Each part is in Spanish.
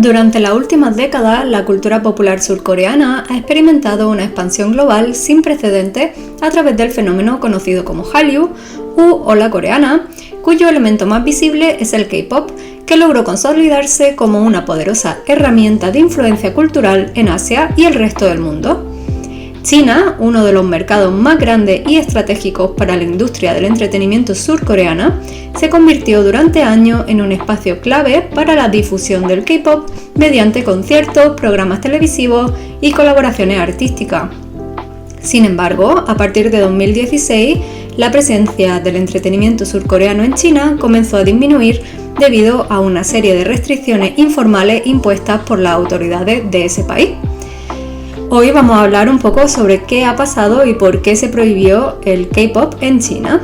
Durante las últimas décadas, la cultura popular surcoreana ha experimentado una expansión global sin precedentes a través del fenómeno conocido como Hallyu u ola coreana, cuyo elemento más visible es el K-pop, que logró consolidarse como una poderosa herramienta de influencia cultural en Asia y el resto del mundo. China, uno de los mercados más grandes y estratégicos para la industria del entretenimiento surcoreana, se convirtió durante años en un espacio clave para la difusión del K-pop mediante conciertos, programas televisivos y colaboraciones artísticas. Sin embargo, a partir de 2016, la presencia del entretenimiento surcoreano en China comenzó a disminuir debido a una serie de restricciones informales impuestas por las autoridades de ese país. Hoy vamos a hablar un poco sobre qué ha pasado y por qué se prohibió el K-pop en China.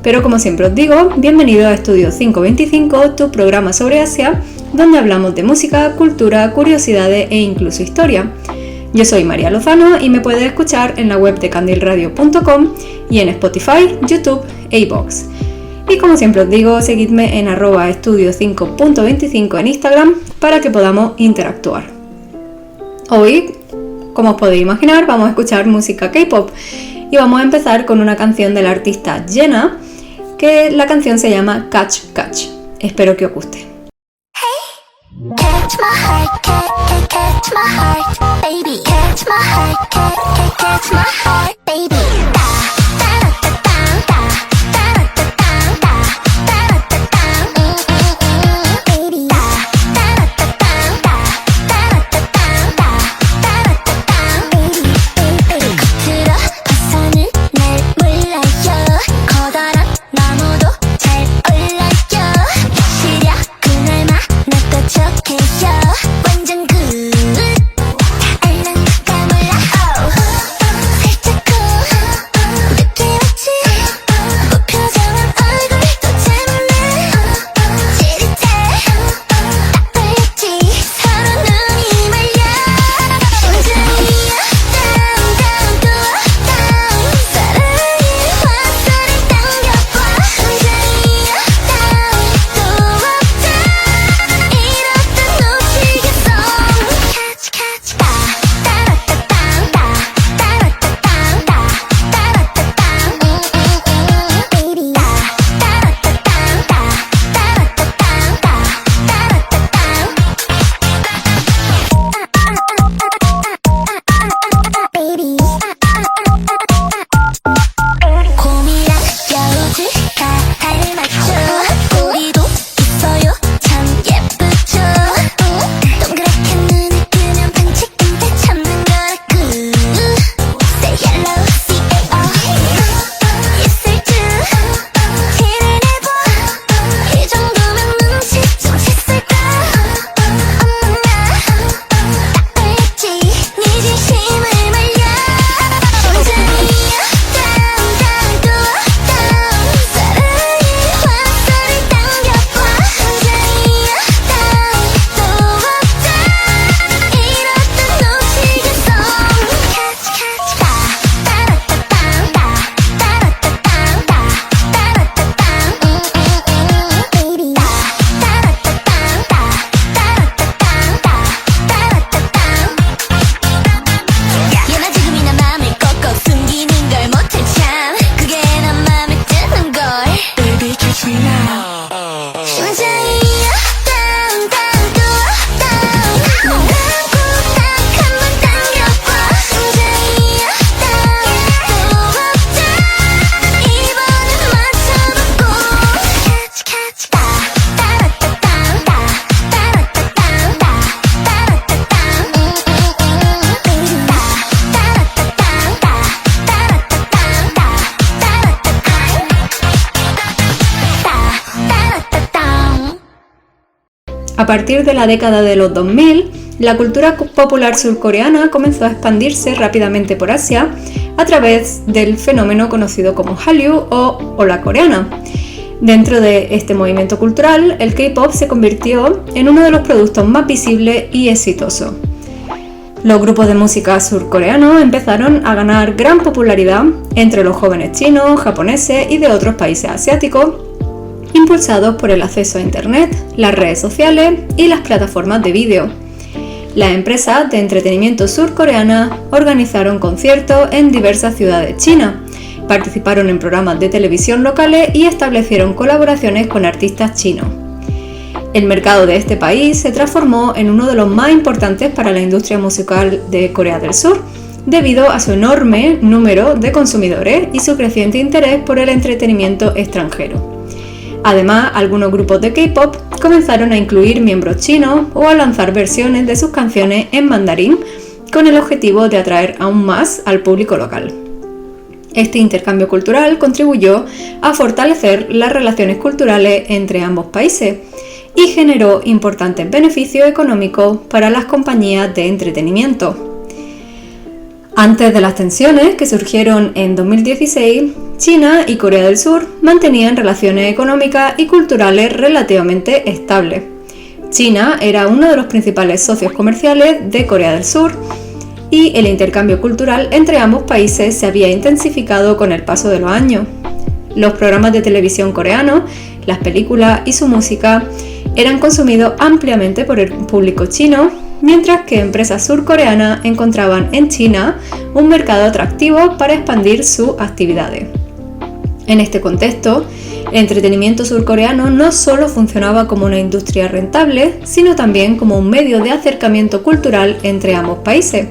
Pero como siempre os digo, bienvenidos a Estudio 525, tu programa sobre Asia, donde hablamos de música, cultura, curiosidades e incluso historia. Yo soy María Lozano y me puedes escuchar en la web de candilradio.com y en Spotify, YouTube e iVoox. Y como siempre os digo, seguidme en @estudio5.25 en Instagram para que podamos interactuar. Hoy, como os podéis imaginar, vamos a escuchar música K-pop y vamos a empezar con una canción del artista Jenna, que la canción se llama Catch Catch. Espero que os guste. Catch my heart, catch my heart, baby. Catch my heart, catch my heart, baby. A partir de la década de los 2000, la cultura popular surcoreana comenzó a expandirse rápidamente por Asia a través del fenómeno conocido como Hallyu o ola coreana. Dentro de este movimiento cultural, el K-pop se convirtió en uno de los productos más visibles y exitosos. Los grupos de música surcoreanos empezaron a ganar gran popularidad entre los jóvenes chinos, japoneses y de otros países asiáticos, impulsados por el acceso a Internet, las redes sociales y las plataformas de vídeo. Las empresas de entretenimiento surcoreanas organizaron conciertos en diversas ciudades chinas, participaron en programas de televisión locales y establecieron colaboraciones con artistas chinos. El mercado de este país se transformó en uno de los más importantes para la industria musical de Corea del Sur, debido a su enorme número de consumidores y su creciente interés por el entretenimiento extranjero. Además, algunos grupos de K-pop comenzaron a incluir miembros chinos o a lanzar versiones de sus canciones en mandarín con el objetivo de atraer aún más al público local. Este intercambio cultural contribuyó a fortalecer las relaciones culturales entre ambos países y generó importantes beneficios económicos para las compañías de entretenimiento. Antes de las tensiones que surgieron en 2016, China y Corea del Sur mantenían relaciones económicas y culturales relativamente estables. China era uno de los principales socios comerciales de Corea del Sur y el intercambio cultural entre ambos países se había intensificado con el paso de los años. Los programas de televisión coreanos, las películas y su música eran consumidos ampliamente por el público chino, mientras que empresas surcoreanas encontraban en China un mercado atractivo para expandir sus actividades. En este contexto, el entretenimiento surcoreano no solo funcionaba como una industria rentable, sino también como un medio de acercamiento cultural entre ambos países.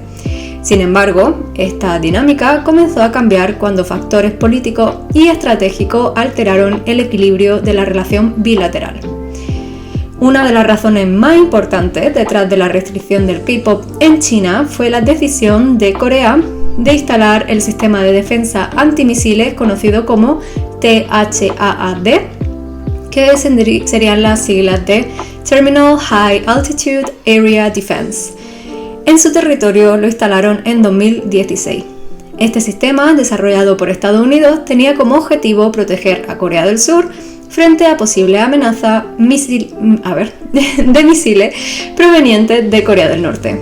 Sin embargo, esta dinámica comenzó a cambiar cuando factores políticos y estratégicos alteraron el equilibrio de la relación bilateral. Una de las razones más importantes detrás de la restricción del K-pop en China fue la decisión de Corea de instalar el sistema de defensa antimisiles conocido como THAAD, que serían las siglas de Terminal High Altitude Area Defense. En su territorio lo instalaron en 2016. Este sistema, desarrollado por Estados Unidos, tenía como objetivo proteger a Corea del Sur frente a posibles amenazas de misiles provenientes de Corea del Norte.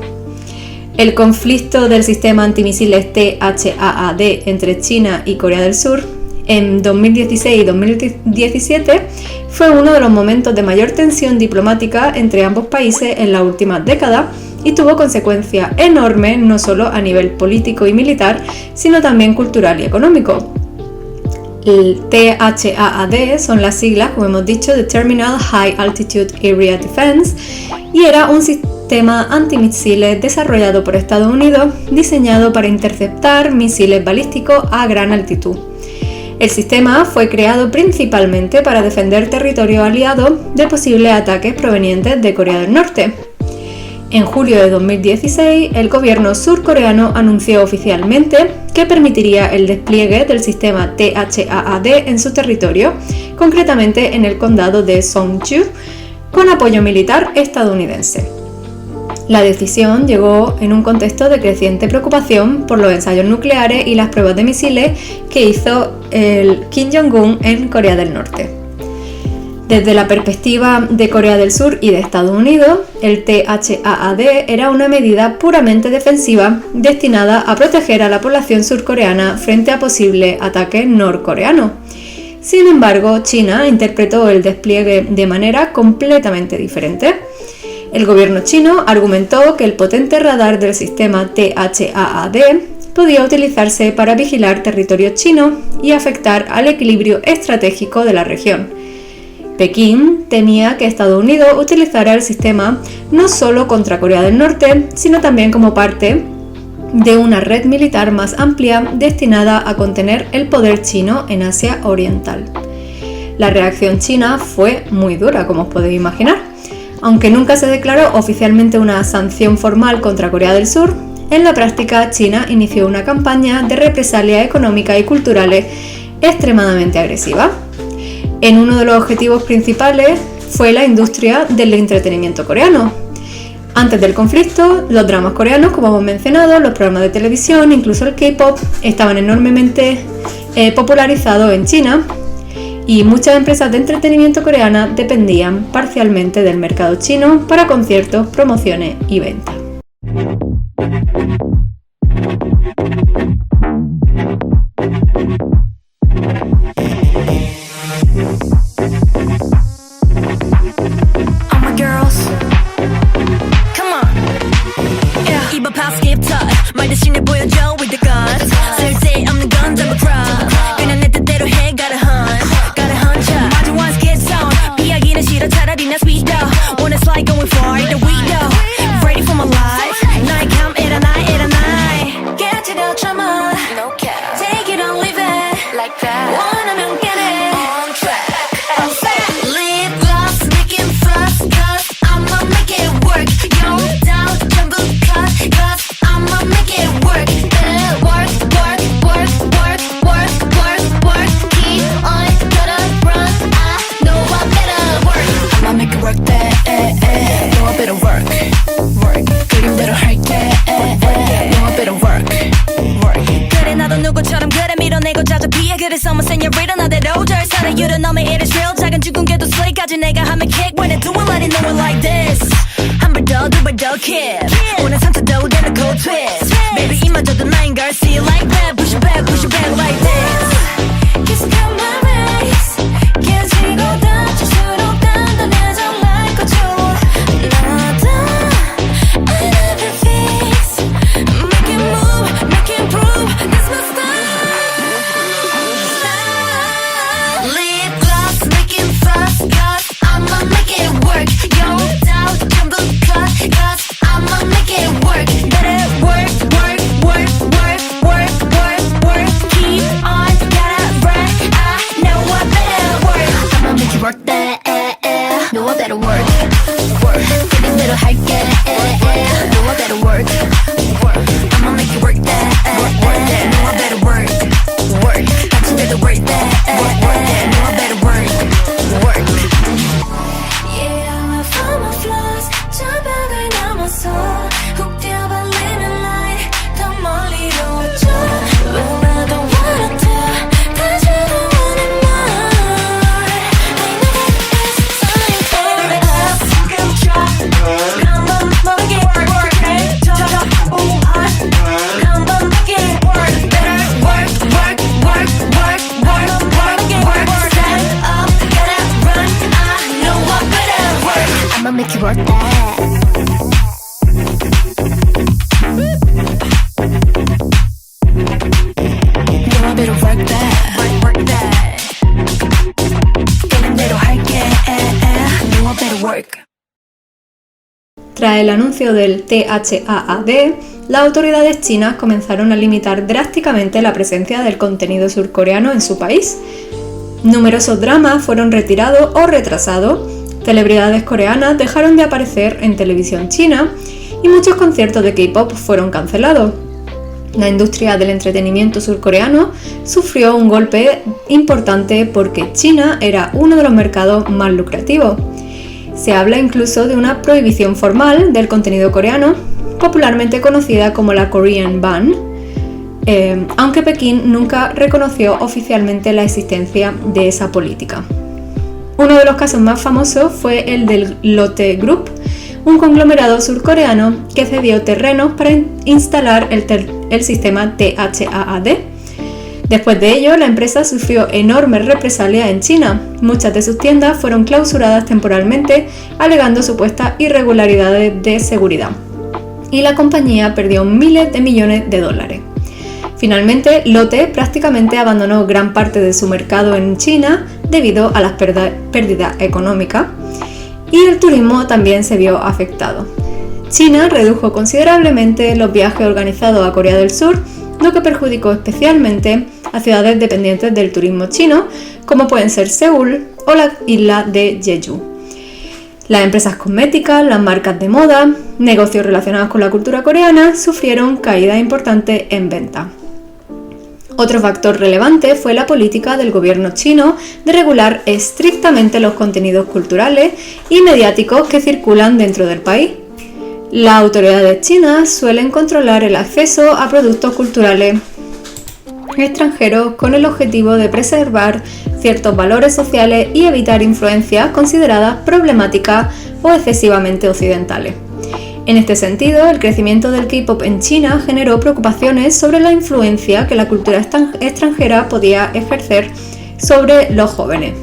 El conflicto del sistema antimisiles THAAD entre China y Corea del Sur en 2016 y 2017 fue uno de los momentos de mayor tensión diplomática entre ambos países en las últimas décadas y tuvo consecuencias enormes no solo a nivel político y militar, sino también cultural y económico. El THAAD son las siglas, como hemos dicho, de Terminal High Altitude Area Defense, y era un sistema antimisiles desarrollado por Estados Unidos, diseñado para interceptar misiles balísticos a gran altitud. El sistema fue creado principalmente para defender territorio aliado de posibles ataques provenientes de Corea del Norte. En julio de 2016, el gobierno surcoreano anunció oficialmente que permitiría el despliegue del sistema THAAD en su territorio, concretamente en el condado de Seongju, con apoyo militar estadounidense. La decisión llegó en un contexto de creciente preocupación por los ensayos nucleares y las pruebas de misiles que hizo el Kim Jong-un en Corea del Norte. Desde la perspectiva de Corea del Sur y de Estados Unidos, el THAAD era una medida puramente defensiva destinada a proteger a la población surcoreana frente a posibles ataques norcoreanos. Sin embargo, China interpretó el despliegue de manera completamente diferente. El gobierno chino argumentó que el potente radar del sistema THAAD podía utilizarse para vigilar territorio chino y afectar al equilibrio estratégico de la región. Pekín temía que Estados Unidos utilizara el sistema no solo contra Corea del Norte, sino también como parte de una red militar más amplia destinada a contener el poder chino en Asia Oriental. La reacción china fue muy dura, como os podéis imaginar. Aunque nunca se declaró oficialmente una sanción formal contra Corea del Sur, en la práctica China inició una campaña de represalias económicas y culturales extremadamente agresiva. En uno de los objetivos principales fue la industria del entretenimiento coreano. Antes del conflicto, los dramas coreanos, como hemos mencionado, los programas de televisión, incluso el K-pop, estaban enormemente popularizados en China, y muchas empresas de entretenimiento coreanas dependían parcialmente del mercado chino para conciertos, promociones y ventas. 말 대신에 보여줘 with the guns 쓸데없는 건 전부 crop 그냥 내 뜻대로 해 gotta hunch 마주 once get on 이야기는 싫어 차라리 나 sweet though When it's like going far the window Ready for my life 나의 감 일어나 Get to the drama No cap. Take it or leave it Like that. 원하면 get it On track. I'm fat lip gloss making fuss cause I'ma make it work Yo doubt 전부 cut cause I'ma make it work Better work Keep on gotta run I know I better work I'ma make it work know I better work 그림대로 할게 know I better work 그래 나도 누구처럼 그래 밀어내고 자주 피해 그래서 my señorita 나대로 잘 살아 You don't know me it is real 작은 죽음게도 slay까지 내가 하면 kick When I do it let it know it like this 한 발 더 두 발 더 kick 오늘 상처도 되는 cold twist Baby 이마저도 나인 걸 see it like that Push it back like this Kiss come my race 깨지고 다칠수록 단단해져 like a jewel 나다 I never fix Make it move, make it prove That's my style Lip gloss making fuss cause I'ma make it work Yo doubt 전부 cut cause I'ma make it work Better work Keep on gotta run I know I better work I'ma make it work Know I better work 그림대로 할게 Know I better work I'ma make it work Know I better work 같은 데도 work Know I better work Yeah I found my flaws 저 벽을 넘어서 훅 뛰어발리는 light 더 멀리로 줘 When I don't wanna tell 다시 don't wanna more I know that it's time for us Come on make it work Come on make it work Better work Stand up gotta run I know I better work I'ma make it work Know I better work that 그림대로 할게 Know I better work Tras el anuncio del THAAD, las autoridades chinas comenzaron a limitar drásticamente la presencia del contenido surcoreano en su país. Numerosos dramas fueron retirados o retrasados, celebridades coreanas dejaron de aparecer en televisión china y muchos conciertos de K-pop fueron cancelados. La industria del entretenimiento surcoreano sufrió un golpe importante porque China era uno de los mercados más lucrativos. Se habla incluso de una prohibición formal del contenido coreano, popularmente conocida como la Korean Ban, aunque Pekín nunca reconoció oficialmente la existencia de esa política. Uno de los casos más famosos fue el del Lotte Group, un conglomerado surcoreano que cedió terrenos para instalar el sistema THAAD. Después de ello, la empresa sufrió enormes represalias en China. Muchas de sus tiendas fueron clausuradas temporalmente, alegando supuestas irregularidades de seguridad. Y la compañía perdió miles de millones de dólares. Finalmente, Lotte prácticamente abandonó gran parte de su mercado en China debido a las pérdidas económicas y el turismo también se vio afectado. China redujo considerablemente los viajes organizados a Corea del Sur, lo que perjudicó especialmente a ciudades dependientes del turismo chino, como pueden ser Seúl o la isla de Jeju. Las empresas cosméticas, las marcas de moda, negocios relacionados con la cultura coreana sufrieron caídas importantes en venta. Otro factor relevante fue la política del gobierno chino de regular estrictamente los contenidos culturales y mediáticos que circulan dentro del país. Las autoridades chinas suelen controlar el acceso a productos culturales extranjeros con el objetivo de preservar ciertos valores sociales y evitar influencias consideradas problemáticas o excesivamente occidentales. En este sentido, el crecimiento del K-pop en China generó preocupaciones sobre la influencia que la cultura extranjera podía ejercer sobre los jóvenes.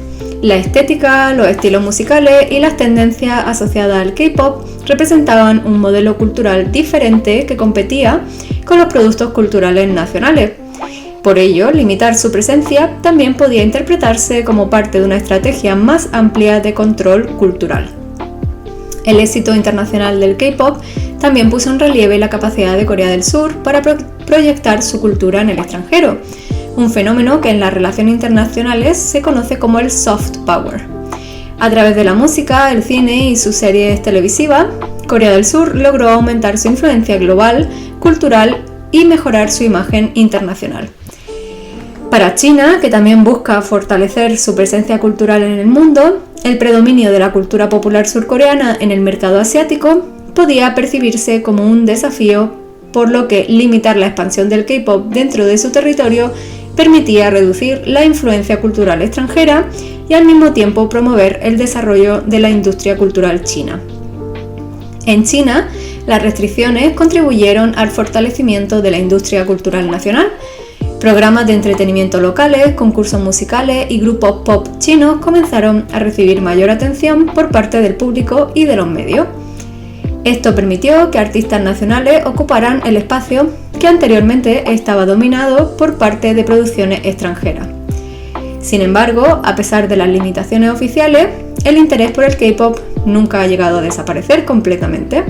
La estética, los estilos musicales y las tendencias asociadas al K-pop representaban un modelo cultural diferente que competía con los productos culturales nacionales. Por ello, limitar su presencia también podía interpretarse como parte de una estrategia más amplia de control cultural. El éxito internacional del K-pop también puso en relieve la capacidad de Corea del Sur para proyectar su cultura en el extranjero, un fenómeno que en las relaciones internacionales se conoce como el soft power. A través de la música, el cine y sus series televisivas, Corea del Sur logró aumentar su influencia global, cultural y mejorar su imagen internacional. Para China, que también busca fortalecer su presencia cultural en el mundo, el predominio de la cultura popular surcoreana en el mercado asiático podía percibirse como un desafío, por lo que limitar la expansión del K-pop dentro de su territorio permitía reducir la influencia cultural extranjera y al mismo tiempo promover el desarrollo de la industria cultural china. En China, las restricciones contribuyeron al fortalecimiento de la industria cultural nacional. Programas de entretenimiento locales, concursos musicales y grupos pop chinos comenzaron a recibir mayor atención por parte del público y de los medios. Esto permitió que artistas nacionales ocuparan el espacio que anteriormente estaba dominado por parte de producciones extranjeras. Sin embargo, a pesar de las limitaciones oficiales, el interés por el K-pop nunca ha llegado a desaparecer completamente.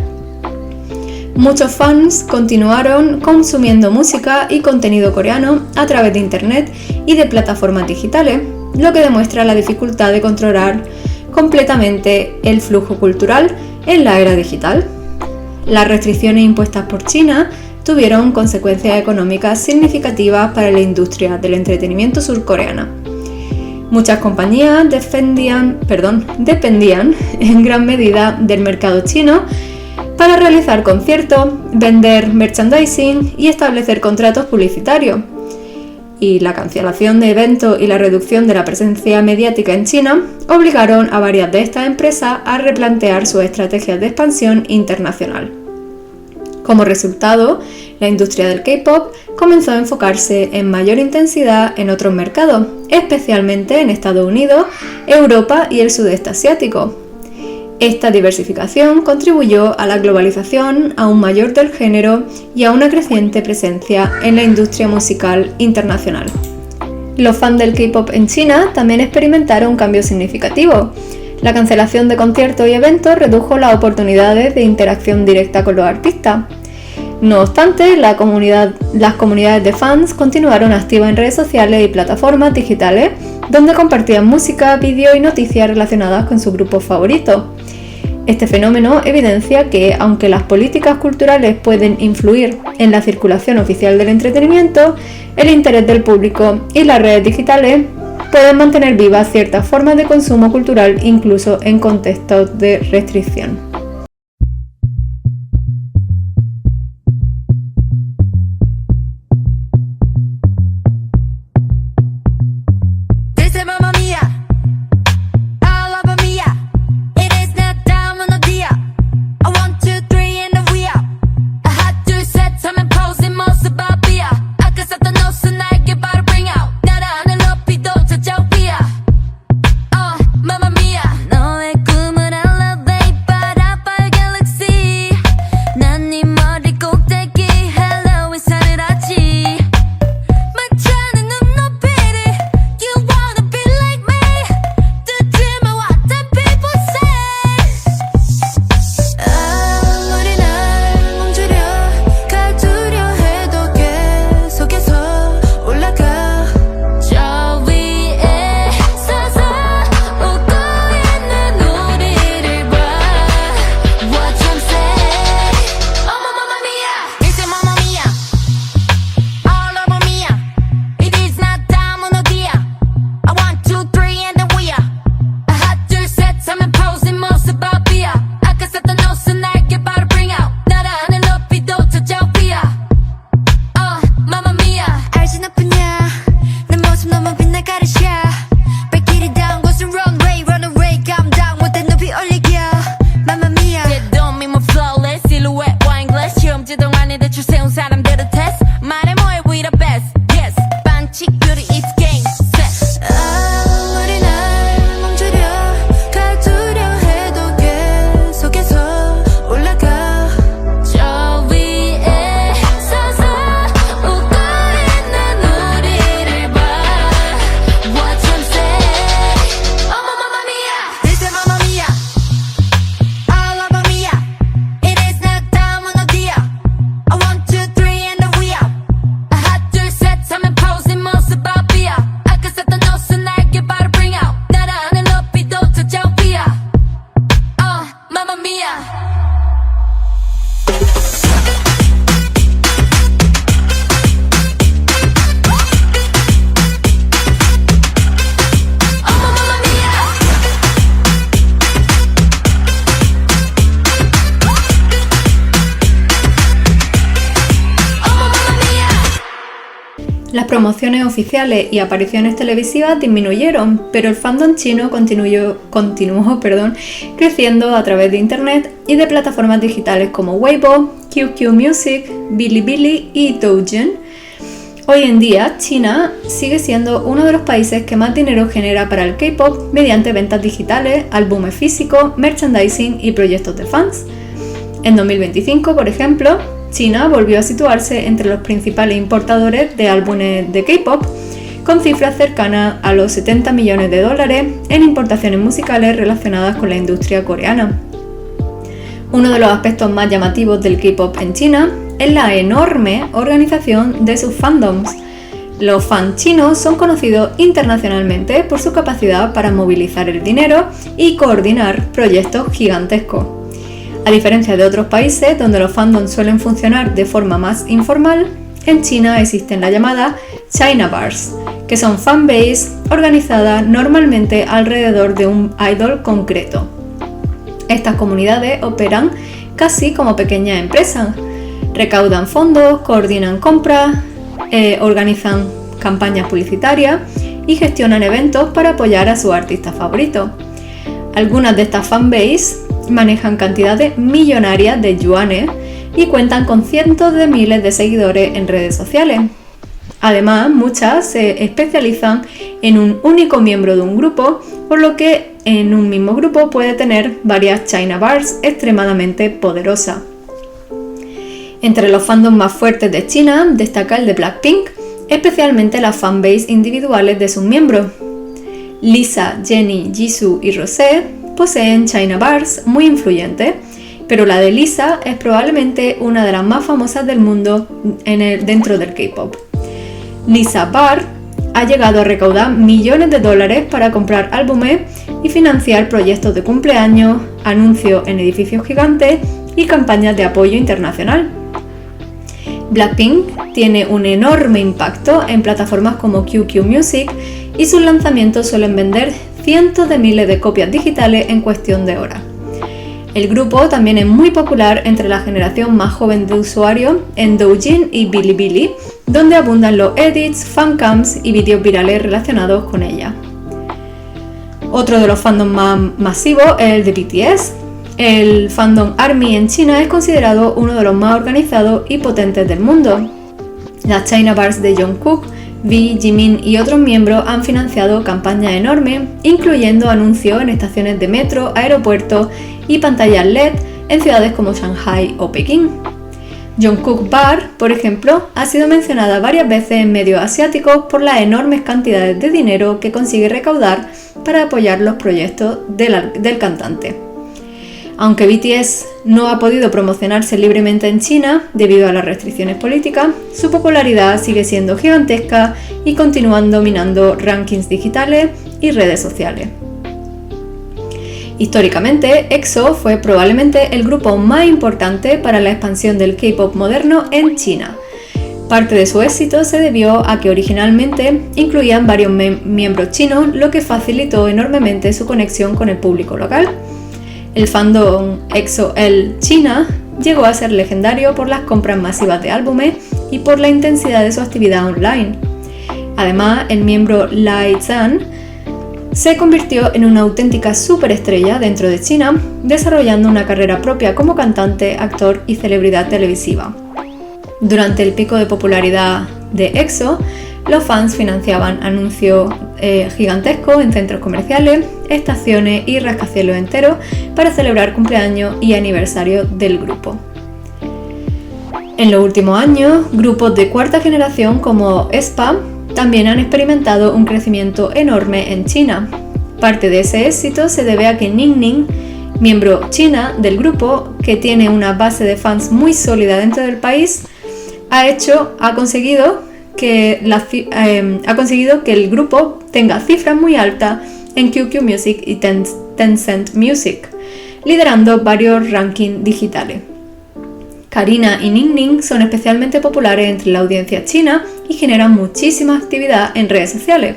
Muchos fans continuaron consumiendo música y contenido coreano a través de internet y de plataformas digitales, lo que demuestra la dificultad de controlar completamente el flujo cultural en la era digital. Las restricciones impuestas por China tuvieron consecuencias económicas significativas para la industria del entretenimiento surcoreana. Muchas compañías dependían en gran medida del mercado chino para realizar conciertos, vender merchandising y establecer contratos publicitarios. Y la cancelación de eventos y la reducción de la presencia mediática en China obligaron a varias de estas empresas a replantear sus estrategias de expansión internacional. Como resultado, la industria del K-pop comenzó a enfocarse en mayor intensidad en otros mercados, especialmente en Estados Unidos, Europa y el sudeste asiático. Esta diversificación contribuyó a la globalización aún mayor del género y a una creciente presencia en la industria musical internacional. Los fans del K-pop en China también experimentaron cambios significativos. La cancelación de conciertos y eventos redujo las oportunidades de interacción directa con los artistas. No obstante, las comunidades de fans continuaron activas en redes sociales y plataformas digitales, donde compartían música, vídeos y noticias relacionadas con sus grupos favoritos. Este fenómeno evidencia que, aunque las políticas culturales pueden influir en la circulación oficial del entretenimiento, el interés del público y las redes digitales pueden mantener vivas ciertas formas de consumo cultural incluso en contextos de restricción. Las promociones oficiales y apariciones televisivas disminuyeron, pero el fandom chino continuó creciendo a través de internet y de plataformas digitales como Weibo, QQ Music, Bilibili y Douyin. Hoy en día, China sigue siendo uno de los países que más dinero genera para el K-pop mediante ventas digitales, álbumes físicos, merchandising y proyectos de fans. En 2025, por ejemplo, China volvió a situarse entre los principales importadores de álbumes de K-pop, con cifras cercanas a los $70 millones en importaciones musicales relacionadas con la industria coreana. Uno de los aspectos más llamativos del K-pop en China es la enorme organización de sus fandoms. Los fans chinos son conocidos internacionalmente por su capacidad para movilizar el dinero y coordinar proyectos gigantescos. A diferencia de otros países donde los fandoms suelen funcionar de forma más informal, en China existen las llamadas China Bars, que son fanbase organizadas normalmente alrededor de un idol concreto. Estas comunidades operan casi como pequeñas empresas. Recaudan fondos, coordinan compras, organizan campañas publicitarias y gestionan eventos para apoyar a sus artistas favoritos. Algunas de estas fanbase manejan cantidades millonarias de yuanes y cuentan con cientos de miles de seguidores en redes sociales. Además, muchas se especializan en un único miembro de un grupo, por lo que en un mismo grupo puede tener varias China Bars extremadamente poderosas. Entre los fandoms más fuertes de China destaca el de Blackpink, especialmente las fanbase individuales de sus miembros. Lisa, Jennie, Jisoo y Rosé poseen China Bars muy influyentes, pero la de Lisa es probablemente una de las más famosas del mundo dentro del K-pop. Lisa Bar ha llegado a recaudar millones de dólares para comprar álbumes y financiar proyectos de cumpleaños, anuncios en edificios gigantes y campañas de apoyo internacional. Blackpink tiene un enorme impacto en plataformas como QQ Music y sus lanzamientos suelen vender cientos de miles de copias digitales en cuestión de horas. El grupo también es muy popular entre la generación más joven de usuarios en Douyin y Bilibili, donde abundan los edits, fancams y vídeos virales relacionados con ella. Otro de los fandoms más masivos es el de BTS. El fandom ARMY en China es considerado uno de los más organizados y potentes del mundo. Las China Bars de Jungkook, V, Jimin y otros miembros han financiado campañas enormes, incluyendo anuncios en estaciones de metro, aeropuertos y pantallas LED en ciudades como Shanghai o Pekín. Jungkook Bar, por ejemplo, ha sido mencionada varias veces en medios asiáticos por las enormes cantidades de dinero que consigue recaudar para apoyar los proyectos del cantante. Aunque BTS no ha podido promocionarse libremente en China debido a las restricciones políticas, su popularidad sigue siendo gigantesca y continúan dominando rankings digitales y redes sociales. Históricamente, EXO fue probablemente el grupo más importante para la expansión del K-pop moderno en China. Parte de su éxito se debió a que originalmente incluían varios miembros chinos, lo que facilitó enormemente su conexión con el público local. El fandom EXO-L China llegó a ser legendario por las compras masivas de álbumes y por la intensidad de su actividad online. Además, el miembro Lai Zhan se convirtió en una auténtica superestrella dentro de China, desarrollando una carrera propia como cantante, actor y celebridad televisiva. Durante el pico de popularidad de EXO, los fans financiaban anuncios gigantescos en centros comerciales, estaciones y rascacielos enteros para celebrar cumpleaños y aniversarios del grupo. En los últimos años, grupos de cuarta generación como aespa también han experimentado un crecimiento enorme en China. Parte de ese éxito se debe a que Ning, miembro china del grupo, que tiene una base de fans muy sólida dentro del país, ha conseguido que el grupo tenga cifras muy altas en QQ Music y Tencent Music, liderando varios rankings digitales. Karina y Ning son especialmente populares entre la audiencia china y generan muchísima actividad en redes sociales.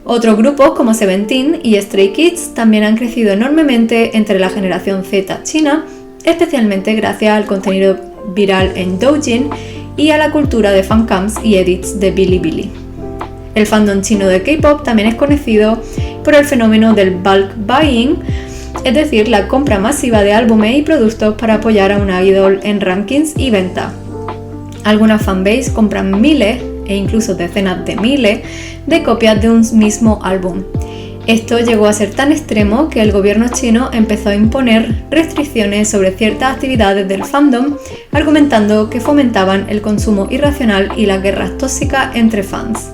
Otros grupos como Seventeen y Stray Kids también han crecido enormemente entre la generación Z china, especialmente gracias al contenido viral en Douyin y a la cultura de fancams y edits de Bilibili. El fandom chino de K-pop también es conocido por el fenómeno del bulk buying, es decir, la compra masiva de álbumes y productos para apoyar a una idol en rankings y venta. Algunas fanbase compran miles e incluso decenas de miles de copias de un mismo álbum. Esto llegó a ser tan extremo que el gobierno chino empezó a imponer restricciones sobre ciertas actividades del fandom, argumentando que fomentaban el consumo irracional y las guerras tóxicas entre fans.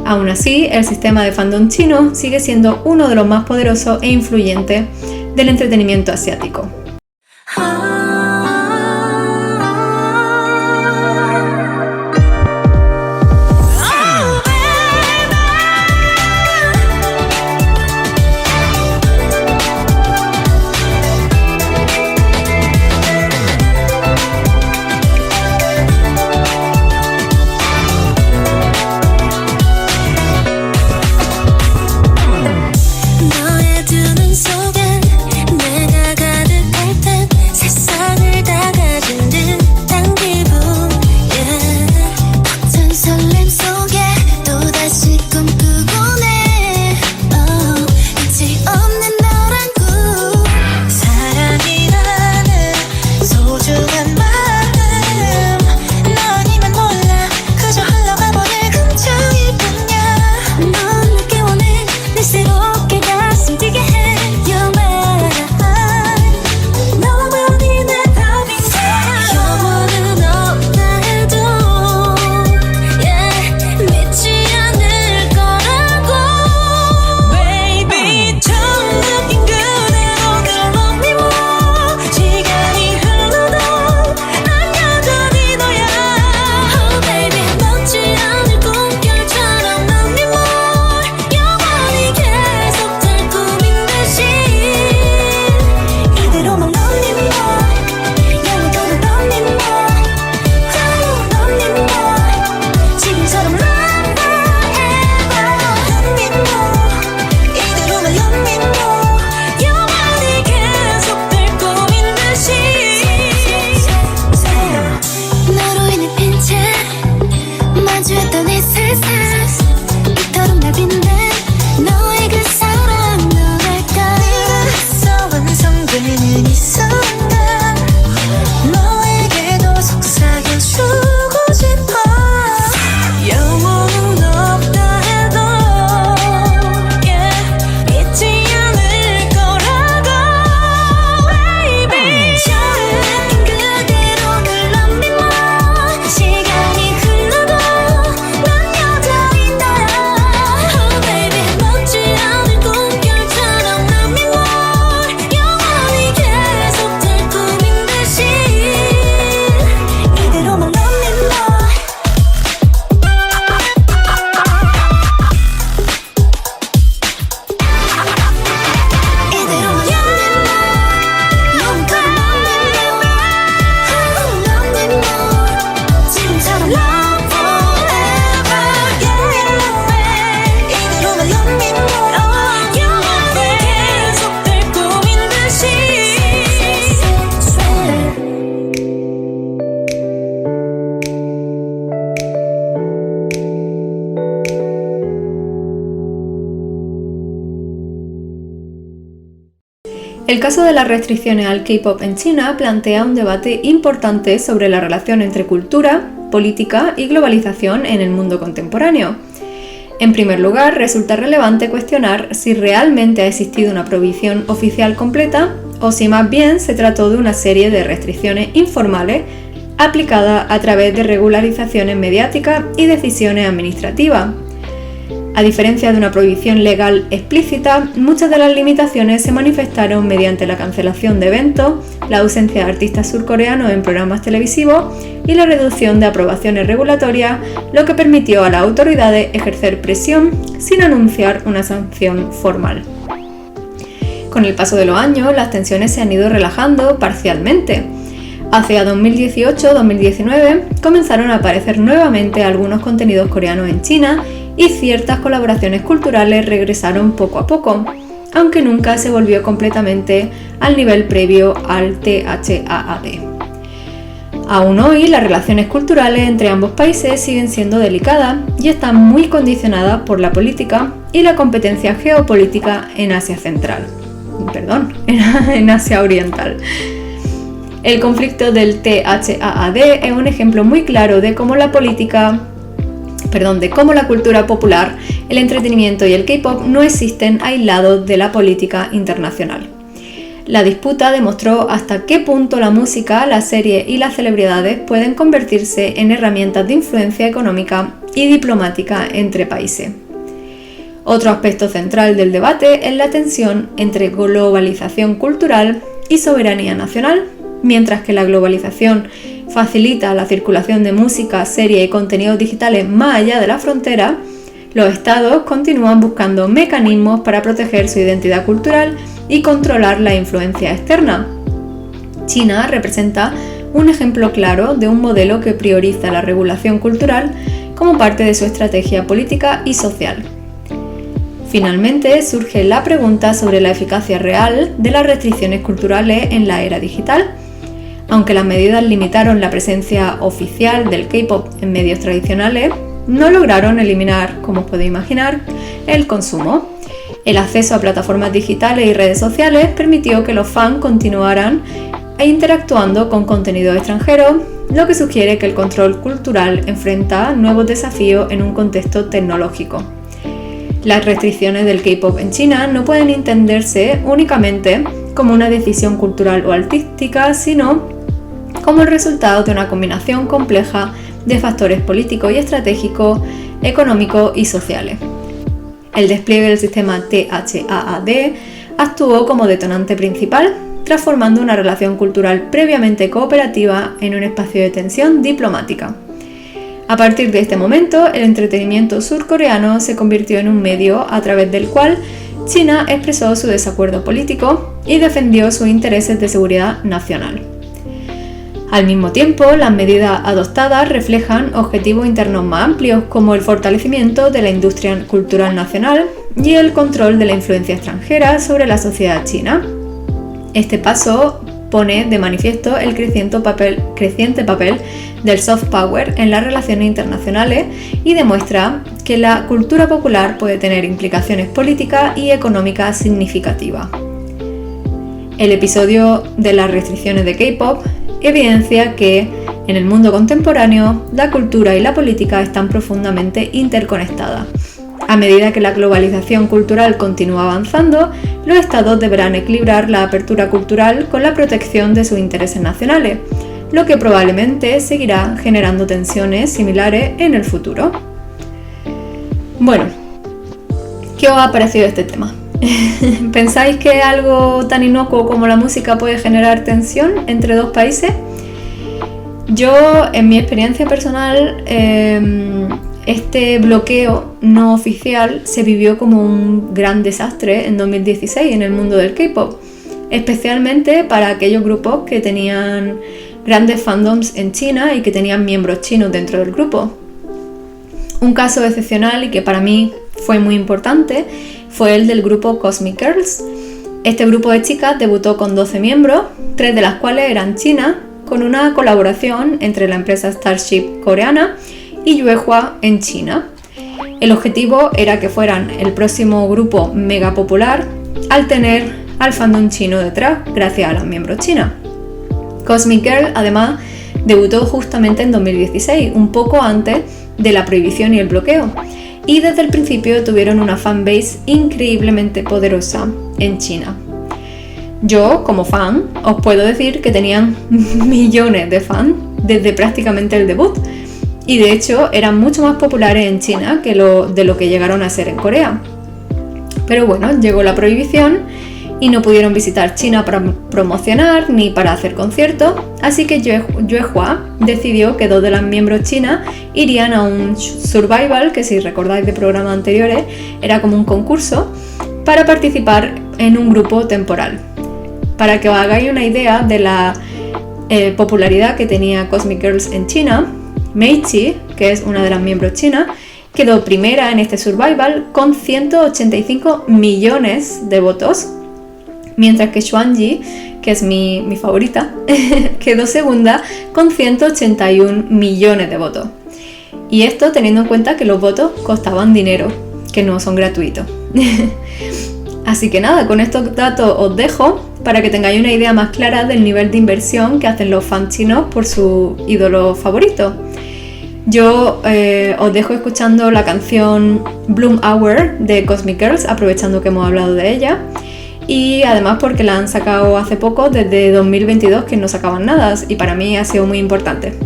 Aún así, el sistema de fandom chino sigue siendo uno de los más poderosos e influyentes del entretenimiento asiático. El caso de las restricciones al K-pop en China plantea un debate importante sobre la relación entre cultura, política y globalización en el mundo contemporáneo. En primer lugar, resulta relevante cuestionar si realmente ha existido una prohibición oficial completa o si más bien se trató de una serie de restricciones informales aplicadas a través de regularizaciones mediáticas y decisiones administrativas. A diferencia de una prohibición legal explícita, muchas de las limitaciones se manifestaron mediante la cancelación de eventos, la ausencia de artistas surcoreanos en programas televisivos y la reducción de aprobaciones regulatorias, lo que permitió a las autoridades ejercer presión sin anunciar una sanción formal. Con el paso de los años, las tensiones se han ido relajando parcialmente. Hacia 2018-2019 comenzaron a aparecer nuevamente algunos contenidos coreanos en China y ciertas colaboraciones culturales regresaron poco a poco, aunque nunca se volvió completamente al nivel previo al THAAD. Aún hoy, las relaciones culturales entre ambos países siguen siendo delicadas y están muy condicionadas por la política y la competencia geopolítica en Asia en Asia Oriental. El conflicto del THAAD es un ejemplo muy claro de cómo la cultura popular, el entretenimiento y el K-pop no existen aislados de la política internacional. La disputa demostró hasta qué punto la música, las series y las celebridades pueden convertirse en herramientas de influencia económica y diplomática entre países. Otro aspecto central del debate es la tensión entre globalización cultural y soberanía nacional. Mientras que la globalización facilita la circulación de música, series y contenidos digitales más allá de la frontera, los estados continúan buscando mecanismos para proteger su identidad cultural y controlar la influencia externa. China representa un ejemplo claro de un modelo que prioriza la regulación cultural como parte de su estrategia política y social. Finalmente, surge la pregunta sobre la eficacia real de las restricciones culturales en la era digital. Aunque las medidas limitaron la presencia oficial del K-pop en medios tradicionales, no lograron eliminar, como os podéis imaginar, el consumo. El acceso a plataformas digitales y redes sociales permitió que los fans continuaran interactuando con contenidos extranjeros, lo que sugiere que el control cultural enfrenta nuevos desafíos en un contexto tecnológico. Las restricciones del K-pop en China no pueden entenderse únicamente como una decisión cultural o artística, sino como el resultado de una combinación compleja de factores políticos y estratégicos, económicos y sociales. El despliegue del sistema THAAD actuó como detonante principal, transformando una relación cultural previamente cooperativa en un espacio de tensión diplomática. A partir de este momento, el entretenimiento surcoreano se convirtió en un medio a través del cual China expresó su desacuerdo político y defendió sus intereses de seguridad nacional. Al mismo tiempo, las medidas adoptadas reflejan objetivos internos más amplios como el fortalecimiento de la industria cultural nacional y el control de la influencia extranjera sobre la sociedad china. Este paso pone de manifiesto el creciente papel del soft power en las relaciones internacionales y demuestra que la cultura popular puede tener implicaciones políticas y económicas significativas. El episodio de las restricciones de K-pop evidencia que en el mundo contemporáneo la cultura y la política están profundamente interconectadas. A medida que la globalización cultural continúa avanzando, los estados deberán equilibrar la apertura cultural con la protección de sus intereses nacionales, lo que probablemente seguirá generando tensiones similares en el futuro. Bueno, ¿qué os ha parecido este tema? ¿Pensáis que algo tan inocuo como la música puede generar tensión entre dos países? Yo, en mi experiencia personal, este bloqueo no oficial se vivió como un gran desastre en 2016 en el mundo del K-pop, especialmente para aquellos grupos que tenían grandes fandoms en China y que tenían miembros chinos dentro del grupo. Un caso excepcional y que para mí fue muy importante fue el del grupo Cosmic Girls. Este grupo de chicas debutó con 12 miembros, 3 de las cuales eran chinas, con una colaboración entre la empresa Starship coreana y Yuehua en China. El objetivo era que fueran el próximo grupo mega popular al tener al fandom chino detrás, gracias a las miembros chinas. Cosmic Girl, además, debutó justamente en 2016, un poco antes de la prohibición y el bloqueo, y desde el principio tuvieron una fanbase increíblemente poderosa en China. Yo, como fan, os puedo decir que tenían millones de fans desde prácticamente el debut, y de hecho eran mucho más populares en China que de lo que llegaron a ser en Corea. Pero bueno, llegó la prohibición y no pudieron visitar China para promocionar ni para hacer conciertos, así que Yuehua decidió que 2 de las miembros chinas irían a un survival, que si recordáis de programas anteriores, era como un concurso, para participar en un grupo temporal. Para que os hagáis una idea de la popularidad que tenía Cosmic Girls en China, Meichi, que es una de las miembros chinas, quedó primera en este survival con 185 millones de votos, mientras que Xuanji, que es mi favorita, quedó segunda con 181 millones de votos. Y esto teniendo en cuenta que los votos costaban dinero, que no son gratuitos. Así que nada, con estos datos os dejo para que tengáis una idea más clara del nivel de inversión que hacen los fans chinos por su ídolo favorito. Yo os dejo escuchando la canción Bloom Hour de Cosmic Girls, aprovechando que hemos hablado de ella. Y además porque la han sacado hace poco, desde 2022, que no sacaban nada, y para mí ha sido muy importante.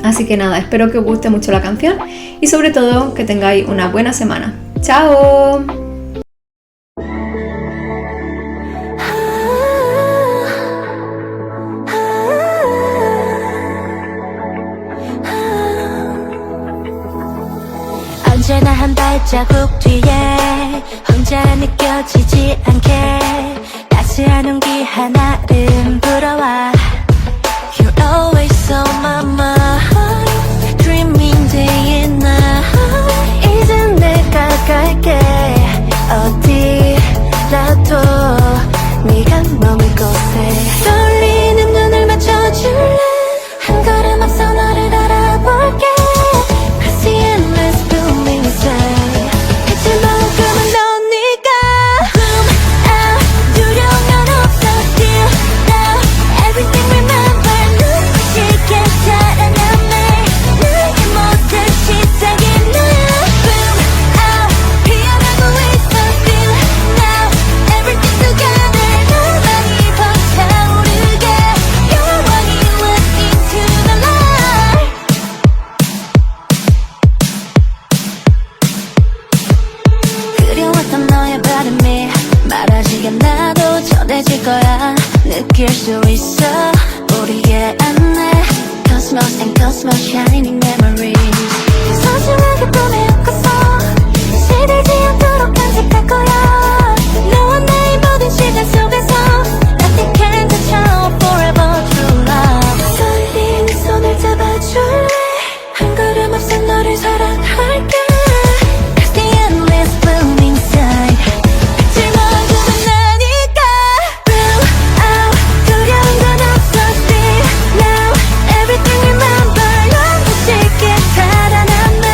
Así que nada, espero que os guste mucho la canción y sobre todo que tengáis una buena semana. ¡Chao! 언제나 한 발자국 뒤에 혼자 느껴지지 않게 따스한 온기 하나는 불어와 You're always on my mind Dreaming day and night 이젠 내가 갈게 어디라도 네가 머물 곳에 떨리는 눈을 맞춰줄래 한 걸음 앞서 너를 알아볼게 Cause the endless blooming inside 이제만큼은 너니까 Bloom out 두려운 건 없어 Still now Everything remember 눈부시게 자라나네 나의 모든 시작이 너야 Bloom out 피어나고 있어 Still now Everything together 너만이 벅차오르게 영원히 look into the light 그려왔던 너의 발음이 말하지 않아도 전해질 거야 느낄 수 있어 우리의 안내 Cosmos and Cosmos shining memories 소중하게 보내었겠어 시들지 않도록 간직할 거야 너와 나의 모든 시간 속에서 Nothing can touch our forever true love 떨리는 손을 잡아줄래 한 걸음 앞서 너를 사랑할게 Cause the endless bloom inside 빛을만큼은 나니까 Bloom out 두려운 건 없어 Still now Everything remember 눈부시게 살아남네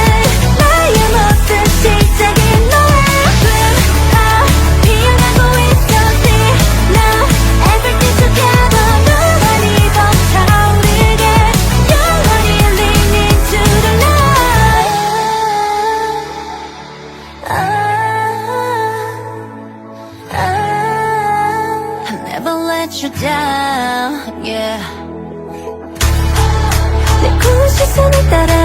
나의 모든 시작이 너야 Bloom out 피어나고 있어 Still now Everything together 너만이 벅차오르게 영원히 lean into the light I'll never let you down, yeah. 내 고운 시선을 따라